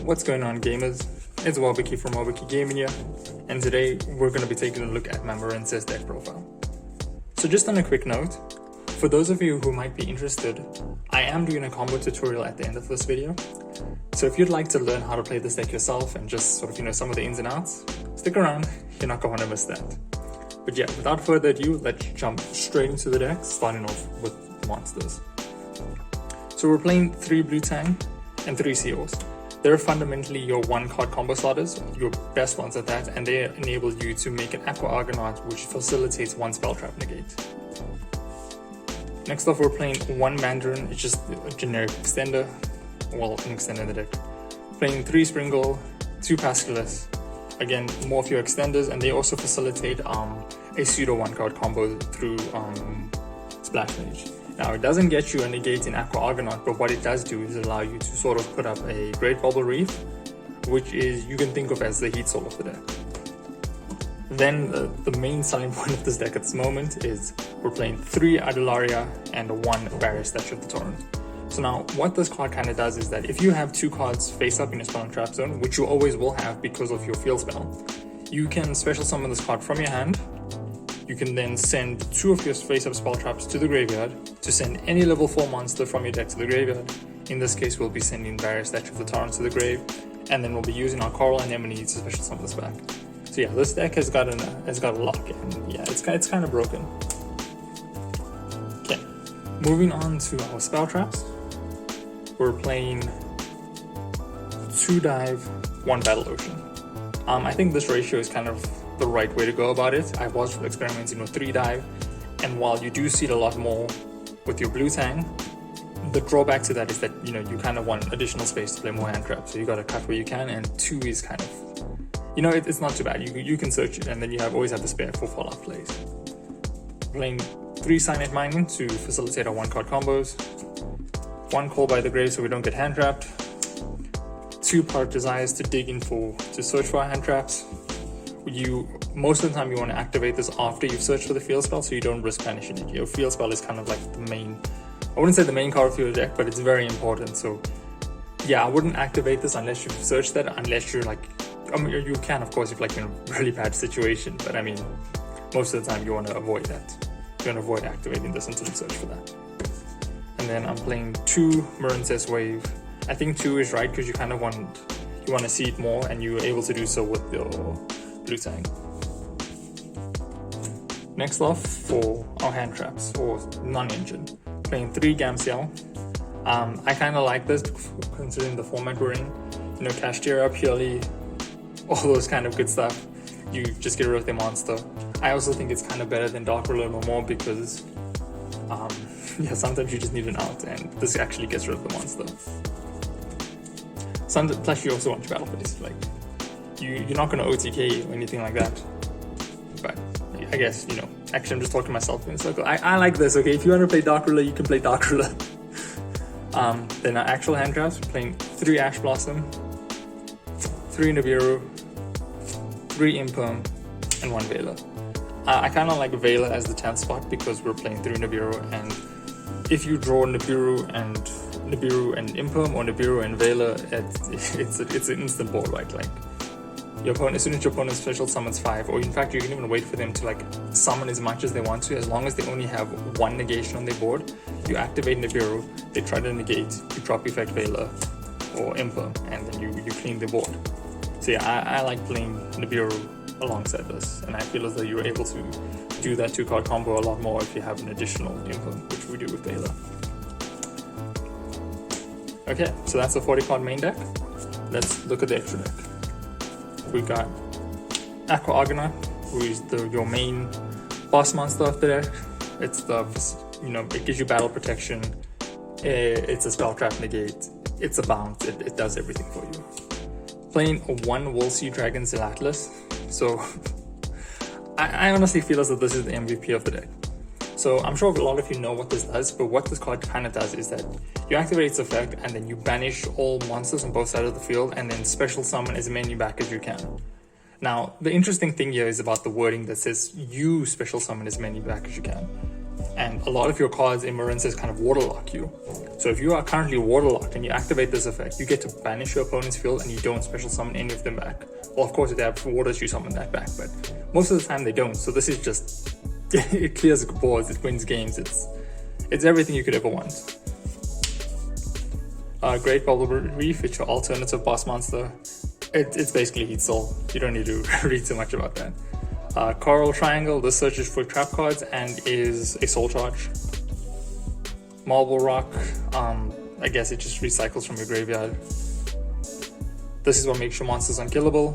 What's going on, gamers? It's Wabiki from Wabiki Gaming here, and today we're going to be taking a look at my Marincess deck profile. So just on a quick note, for those of you who might be interested, I am doing a combo tutorial at the end of this video. So if you'd like to learn how to play this deck yourself and just sort of, some of the ins and outs, stick around, you're not going to want to miss that. But yeah, without further ado, let's jump straight into the deck, starting off with monsters. So we're playing 3 Blue Tang and 3 Seals. They're fundamentally your 1-card combo starters, your best ones at that, and they enable you to make an Aqua Argonaut, which facilitates 1 Spell Trap Negate. Next off, we're playing 1 Mandarin, it's just a generic extender, well, an extender in the deck. Playing 3 Springle, 2 Pascalis, again, more of your extenders, and they also facilitate a pseudo 1-card combo through Splash Mage. Now, it doesn't get you a negate in Aqua Argonaut, but what it does do is allow you to sort of put up a Great Bubble Reef, which is you can think of as the heat soul of the deck. Then the main selling point of this deck at this moment is we're playing 3 Adularia and 1 Barrier Statue of the Torrent. So now, what this card kind of does is that if you have 2 cards face up in your spell and trap zone, which you always will have because of your field spell, you can special summon this card from your hand. You can then send 2 of your face-up spell traps to the graveyard to send any level 4 monster from your deck to the graveyard. In this case, we'll be sending Barrier Statue of the Torrent to the grave, and then we'll be using our Coral Anemone to special summon this back. So yeah, this deck has got a lock, and yeah, it's kind of broken. Okay, moving on to our spell traps. We're playing 2 Dive, 1 Battle Ocean. I think this ratio is kind of the right way to go about it. I was experimenting with 3 Dive, and while you do see it a lot more with your Blue Tang, the drawback to that is that you kind of want additional space to play more hand traps, so you got to cut where you can, and 2 is kind of, it's not too bad. You can search it, and then you always have the spare for follow-up plays. Playing 3 Cyanide Mining to facilitate our 1-card combos, 1 Call by the Grave so we don't get hand trapped, 2 Product Desires to dig in to search for our hand traps. Most of the time you want to activate this after you've searched for the field spell, so you don't risk banishing it. Your field spell is kind of like the main, I wouldn't say the main card of your deck, but it's very important. So yeah, I wouldn't activate this unless you've searched that, unless you're like, you can of course if like in a really bad situation, but I mean, most of the time you want to avoid that. You want to avoid activating this until you search for that. And then I'm playing 2 Marincess Wave. I think 2 is right because you kind of want to see it more, and you're able to do so with your Blue Tang. Next off, for our hand traps, or non-engine, playing 3 Gamciel. I kind of like this considering the format we're in. Kashtira, Purely, all those kind of good stuff. You just get rid of the monster. I also think it's kind of better than Dark Ruler no more because sometimes you just need an out, and this actually gets rid of the monster. Plus you also want your battle phase. Like, you're not going to OTK or anything like that. But I guess, actually I'm just talking to myself in a circle. I like this, okay? If you want to play Dark Ruler, you can play Dark Ruler. Then our actual hand traps, we're playing 3 Ash Blossom, 3 Nibiru, 3 Imperm, and 1 Veiler. I kind of like Veiler as the 10th spot because we're playing 3 Nibiru, and if you draw Nibiru and Imperm, or Nibiru and Veiler, it's an instant board, right? Like, your opponent, as soon as your opponent special summons 5, or in fact you can even wait for them to like summon as much as they want to, as long as they only have 1 negation on their board, you activate Nibiru, they try to negate, you drop effect Veiler or Imperm, and then you clean the board. So yeah, I like playing Nibiru alongside this, and I feel as though you're able to do that 2-card combo a lot more if you have an additional Imperm, which we do with Veiler. Okay, so that's the 40-card main deck. Let's look at the extra deck. We got Aqua Argonaut, who is your main boss monster of the deck. It's it gives you battle protection, it's a spell trap negate, it's a bounce, it does everything for you. Playing 1 Woolsea Dragon Zelatlus. So I honestly feel as though this is the MVP of the deck. So I'm sure a lot of you know what this does, but what this card kind of does is that you activate its effect, and then you banish all monsters on both sides of the field, and then special summon as many back as you can. Now, the interesting thing here is about the wording that says you special summon as many back as you can. and a lot of your cards in Marincess kind of waterlock you. So if you are currently waterlocked and you activate this effect, you get to banish your opponent's field and you don't special summon any of them back. Well, of course, if they have waters, you summon that back, but most of the time they don't. So this is just, it clears boards, it wins games, it's everything you could ever want. Great Bubble Reef, it's your alternative boss monster. It's basically Heat Soul. You don't need to read too much about that. Coral Triangle, this searches for trap cards and is a soul charge. Marble Rock, I guess it just recycles from your graveyard. This is what makes your monsters unkillable.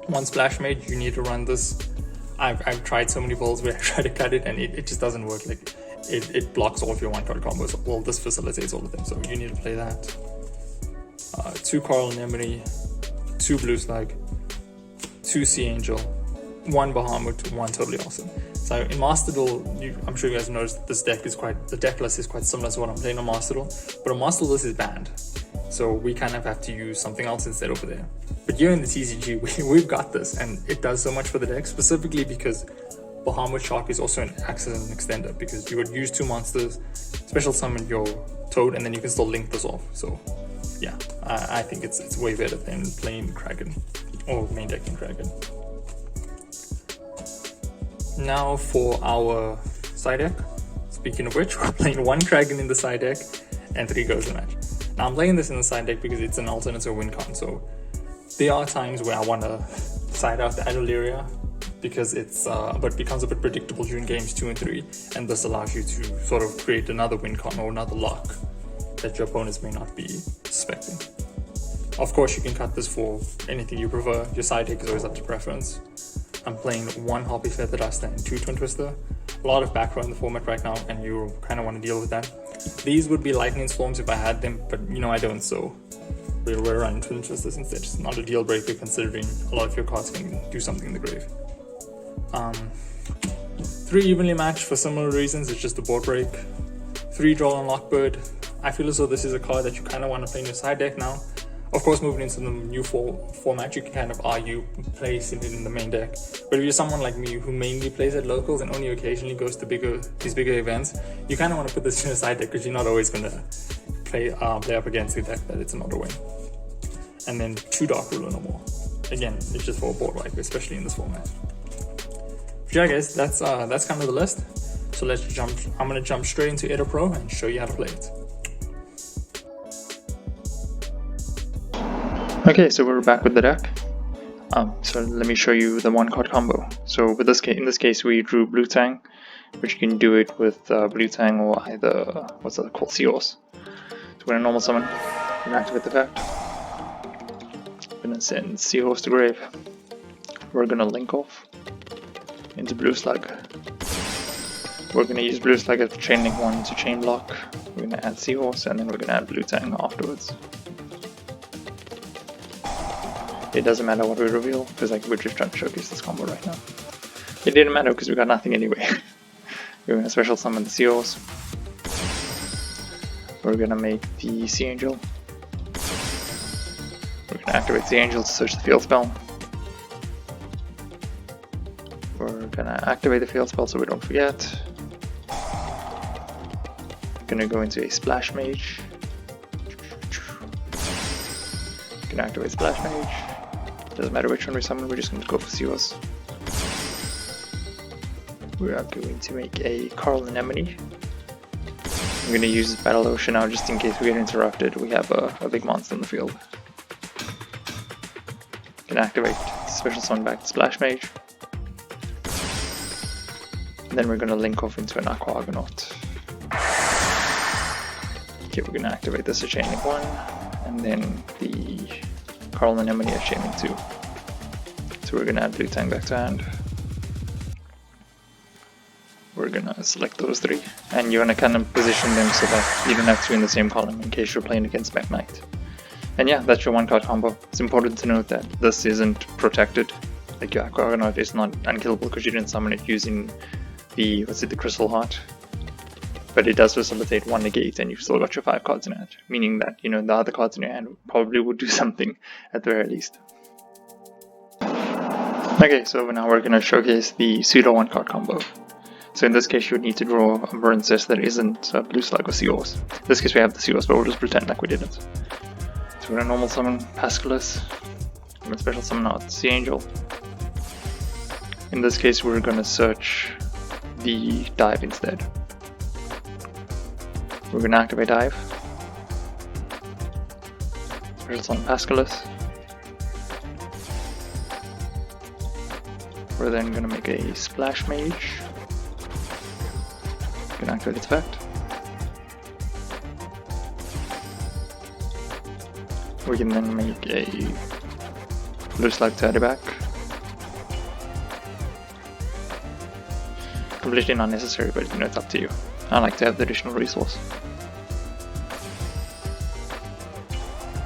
One Splash Mage, you need to run this. I've tried so many builds where I try to cut it and it just doesn't work. Like it blocks all of your 1-card combos. Well, this facilitates all of them, so you need to play that. 2 Coral Anemone, 2 Blue Slug, 2 Sea Angel, 1 Bahamut, 1 Totally Awesome. So in Master Duel, I'm sure you guys have noticed this deck is the deck list is quite similar to what I'm playing on Master Duel, but on Master Duel this is banned. So we kind of have to use something else instead over there. But here in the TCG, we've got this, and it does so much for the deck, specifically because Bahamut Shark is also an access and extender, because you would use 2 monsters, special summon your Toad, and then you can still link this off. So yeah, I think it's way better than playing Kraken, or main decking Kraken. Now for our side deck. Speaking of which, we're playing 1 Kraken in the side deck and 3 Ghosts in the match. Now I'm playing this in the side deck because it's an alternative win con, so there are times where I want to side out the Adeleria because but becomes a bit predictable during games 2 and 3, and this allows you to sort of create another win con or another lock that your opponents may not be suspecting. Of course, you can cut this for anything you prefer. Your side deck is always up to preference. I'm playing 1 Harpy Feather Duster and 2 Twin Twister. A lot of back row in the format right now, and you kind of want to deal with that. These would be Lightning Storms if I had them, but I don't, so we're running Twin Twisters instead. It's not a deal breaker considering a lot of your cards can do something in the grave. 3 Evenly Matched for similar reasons, it's just a board break. 3 Droll and Lockbird. I feel as though this is a card that you kind of want to play in your side deck now. Of course, moving into the new format, you can kind of argue placing it in the main deck. But if you're someone like me who mainly plays at locals and only occasionally goes to these bigger events, you kind of want to put this in your side deck because you're not always going to play up against a deck that it's another win. And then 2 Dark Ruler no more. Again, it's just for a board wipe, especially in this format. But yeah, guys, that's kind of the list. So let's jump. I'm going to jump straight into Edo Pro and show you how to play it. Okay, so we're back with the deck. So let me show you the 1-card combo. So with in this case, we drew Blue Tang, which you can do it with Blue Tang or either what's that called, Seahorse. So we're gonna normal summon, we're gonna activate the effect. We're gonna send Seahorse to grave. We're gonna link off into Blue Slug. We're gonna use Blue Slug as chain link 1 to chain block. We're gonna add Seahorse, and then we're gonna add Blue Tang afterwards. It doesn't matter what we reveal, because we're just trying to showcase this combo right now. It didn't matter because we got nothing anyway. We're going to special summon the Seahorse. We're going to make the Sea Angel. We're going to activate Sea Angel to search the field spell. We're going to activate the field spell so we don't forget. We're going to go into a Splash Mage. We're going to activate Splash Mage. Doesn't matter which one we summon, we're just going to go for Seahorse. We are going to make a Coral Anemone. I'm going to use Battle Ocean now just in case we get interrupted. We have a big monster in the field. Can activate special summon back to Splash Mage. And then we're going to link off into an Aqua Argonaut. Okay, we're going to activate this as Chain Link 1, and then the Coral Anemone as Chain Link 2. So we're going to add Blue Tang back to hand. We're going to select those 3, and you want to kind of position them so that you don't have 2 in the same column in case you're playing against Back Knight. And yeah, that's your 1-card combo. It's important to note that this isn't protected. Like your Aqua Argonaut is not unkillable because you didn't summon it using the Crystal Heart. But it does facilitate 1 negate, and you've still got your 5 cards in hand, meaning that the other cards in your hand probably would do something at the very least. Okay, so now we're going to showcase the Pseudo 1-card combo. So in this case, you would need to draw a Marincess that isn't a blue slug or Seahorse. In this case, we have the Seahorse, but we'll just pretend like we didn't. So we're going to normal summon Pascalus. I'm going to special summon out Sea Angel. In this case, we're going to search the dive instead. We're going to activate dive. Special summon Pascalus. We're then going to make a Splash Mage. Can activate its effect. We can then make a blue slug to back. Completely not necessary, but you know, it's up to you. I like to have the additional resource.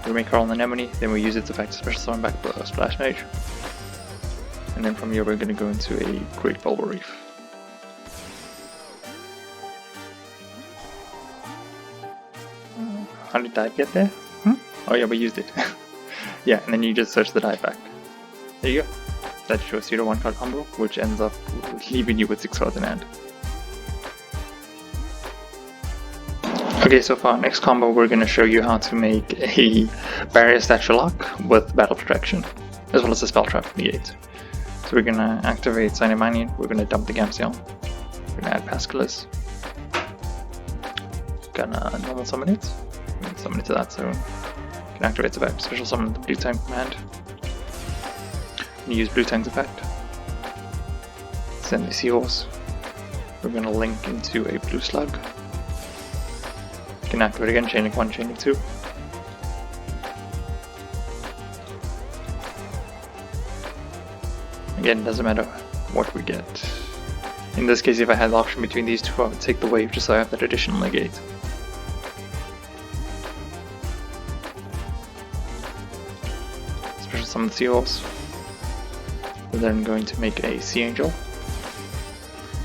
We make our own anemone, then we use its effect to special summon back the Splash Mage. And then from here we're going to go into a Great Bulber Reef. How did dive get there? Oh yeah, we used it. Yeah, and then you just search the dive back. There you go. That's your Pseudo 1-card combo, which ends up leaving you with 6 cards in hand. Okay, so for our next combo we're going to show you how to make a Barrier Statue Lock with Battle Protection, as well as a Spell Trap Negate. So we're going to activate Sinemanian, we're going to dump the Gamseon, we're going to add Pascalus, gonna normal summon it, summon it to that zone, can activate its effect, special summon the Blue Tang command, and use Blue Tang's effect, send the Seahorse, we're going to link into a Blue Slug, can activate again, chain link 1, chain link 2. Again, doesn't matter what we get. In this case, if I had the option between these two, I would take the wave just so I have that additional negate. Special summon the Seahorse. We're then going to make a Sea Angel.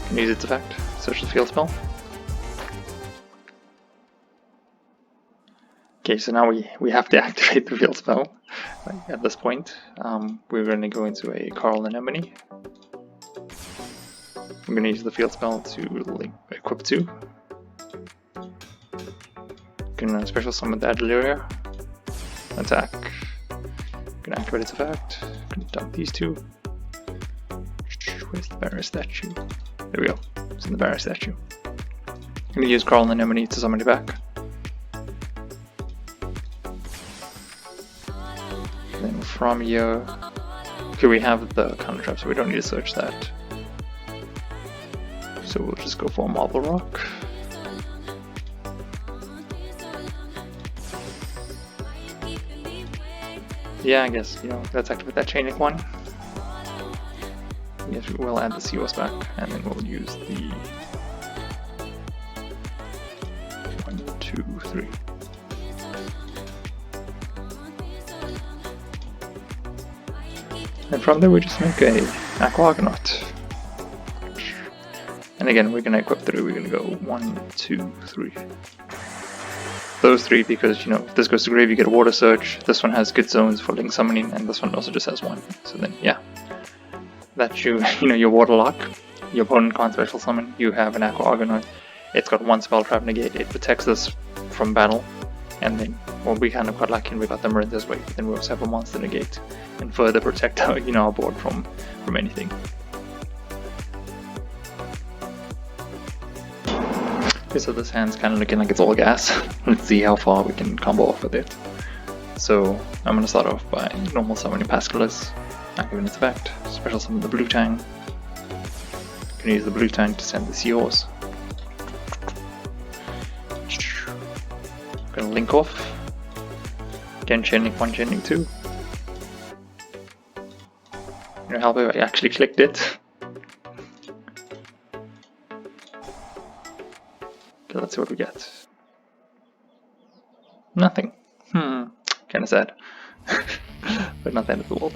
Can use its effect, search the field spell. Okay, so now we have to activate the field spell. At this point, we're going to go into a Coral Anemone. I'm going to use the field spell to equip 2. Can special summon the Adeliria. Attack. Can activate its effect. Can dump these 2. Where's the Barrier Statue? There we go. It's in the Barrier Statue. I'm going to use Coral Anemone to summon it back. Then from here, okay, we have the counter trap, so we don't need to search that. So we'll just go for a Marble Rock. Yeah, I guess, you know, let's activate that chain link 1. Yes, we will add the Seahorse back, and then we'll use the 1, 2, 3. And from there we just make a Aqua Argonaut. And again, we're gonna equip 3, we're gonna go 1, 2, 3. Those 3 because, you know, if this goes to grave you get a Water Surge, this one has good zones for Link Summoning, and this one also just has 1. So then, yeah. That's you know, your Water Lock. Your opponent can't special summon, you have an Aqua Argonaut. It's got 1 Spell Trap Negate, it protects us from battle. And then, well, we kind of got lucky and we got the Marincess way, but then we also have a Monster Negate and further protect our, you know, our board from anything. Okay, so this hand's kind of looking like it's all gas. Let's see how far we can combo off with it. So I'm going to start off by normal summoning Pascalus, activating its effect, special summon the Blue Tang. Can use the Blue Tang to send the Seahorse. Gonna link off. Again, chain link 1, chain link 2. You know, help if I actually clicked it. Okay, let's see what we get. Nothing. Kinda sad. But not the end of the world.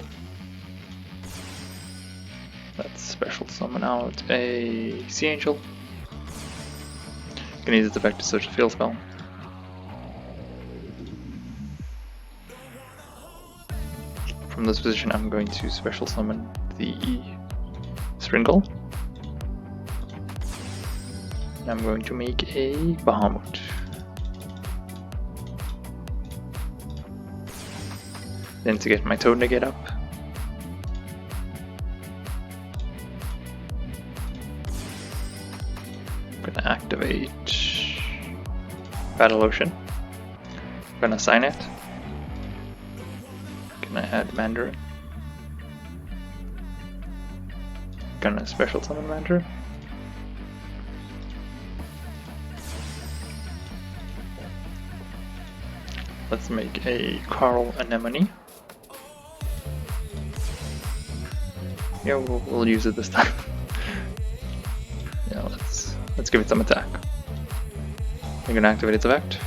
Let's special summon out a Sea Angel. Gonna use its effect to search the field spell. From this position I'm going to special summon the Stringle. And I'm going to make a Bahamut. Then to get my Toad Negate up, I'm gonna activate Battle Ocean. I'm gonna sign it. Gonna add Mandarin. Gonna special summon Mandarin. Let's make a Coral Anemone. Yeah, we'll use it this time. Yeah, let's give it some attack. We're gonna activate its effect.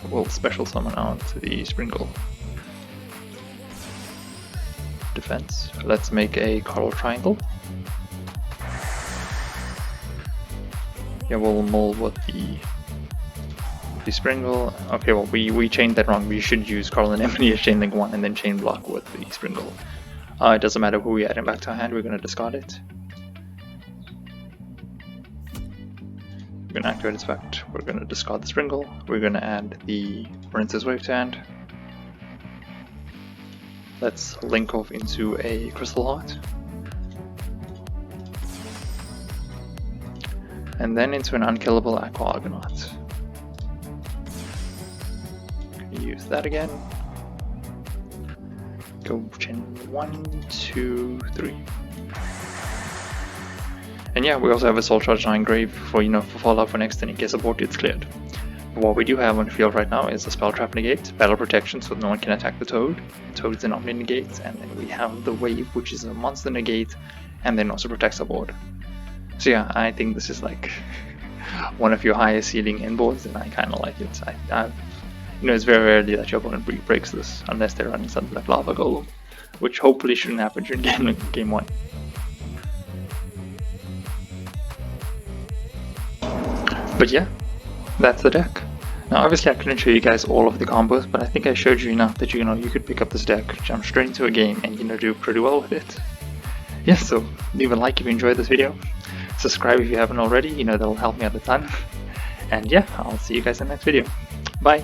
We'll special summon out the Sprinkle. Defense. Let's make a Coral Triangle. Yeah, we'll mold with the Sprinkle. Okay, well we chained that wrong. We should use Coral Anemone as chain link 1 and then chain block with the Sprinkle. It doesn't matter who we add him back to our hand, we're going to discard it. We're going to activate its effect, we're going to discard the Sprinkle, we're going to add the Marincess Wave to hand. Let's link off into a Crystal Heart. And then into an unkillable Aqua Argonaut. Use that again. Go chain 1, 2, 3. And yeah, we also have a Soul Charge 9 Grave for for Fallout for next, and in case a board gets cleared. But what we do have on the field right now is a Spell Trap Negate, Battle Protection, so no one can attack the Toad. Toad's an Omni Negate, and then we have the Wave, which is a Monster Negate, and then also protects our board. So yeah, I think this is like one of your highest ceiling in boards, and I kind of like it. It's very rarely that your opponent breaks this, unless they're running something like Lava Golem, which hopefully shouldn't happen during game 1. But yeah, that's the deck. Now obviously I couldn't show you guys all of the combos, but I think I showed you enough that you could pick up this deck, jump straight into a game, and do pretty well with it. Yeah, so leave a like if you enjoyed this video, subscribe if you haven't already, that'll help me out a ton. And yeah, I'll see you guys in the next video. Bye!